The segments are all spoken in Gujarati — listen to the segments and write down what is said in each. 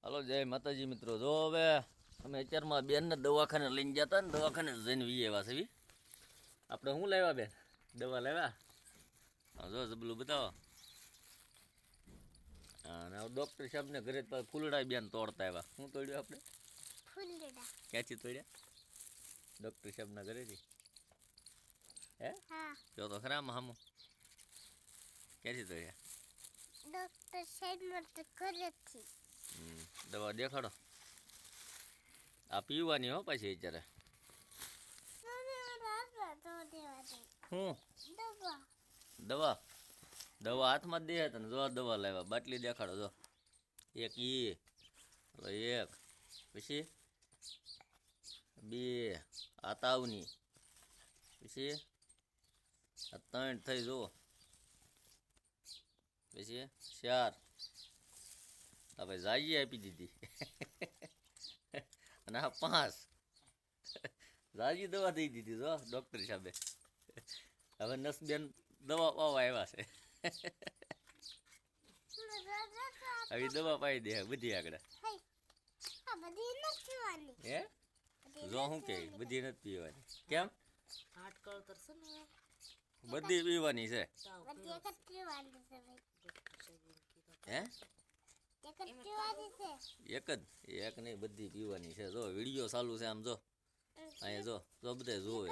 હાલો જય માતાજી મિત્રો. જો હવે અમે અત્યારમાં બેનને દવાખાને લઈને ગયા હતા ને દવાખાને જઈને વી એવા છે. આપણે શું લાવ્યા બેન? દવા લાવ્યા? હા જો જબલું બતાવો. હા ને ડૉક્ટર સાહેબને ઘરે ફૂલડા બેન તોડતા આવ્યા. શું તોડ્યું આપણે? ફૂલડા. ક્યાંથી તોડ્યા? ડૉક્ટર સાહેબના ઘરેથી. હે? હા. જો તો ખરા હામું ક્યાંથી તોડ્યા? ડોક્ટર સાહેબના ઘરેથી. દવા દેખાડો. આ પીવાની હો પાછી અત્યારે. શું દવા? દવા હાથમાં જ દે તને. જો દવા લાવ્યા. બાટલી દેખાડો. જો એક એક પછી બે આ તાવની પછી આ 3 થઈ. જુઓ પછી 4 હવે જાઈએ આપી દીધી અને આ 5 જાજી દવા દઈ દીધી. જો ડૉક્ટર સાહેબે હવે નસબેન દવા પાવા આવ્યા છે. આવી દવા પાઈ દે બધી આગળ. હે જો શું કે બધી નથી પીવાની. કેમ? બધી પીવાની છે. હે એક નહીં બધી પીવાની છે. જો વિડીયો ચાલુ છે. આમ જો અહીંયા જો બધા જોવે.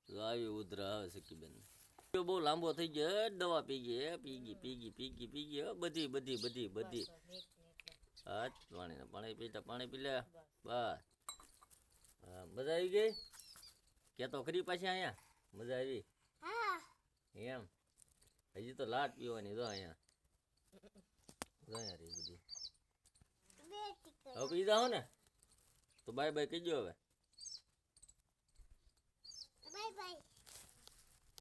જો આવી ઉધરા આવે સખીબેન. બહુ લાંબો થઈ ગયો. દવા પી ગઈ બધી. હા પાણી પી લે. બસ હા મજા આવી ગઈ. કે તો ખરી પાછી અહીંયા મજા આવી એમ. હજી તો લાટ પીવાની. જો અહીંયા રહી બધી. હવે પી જાઓ ને તો બાય કહીજો હવે.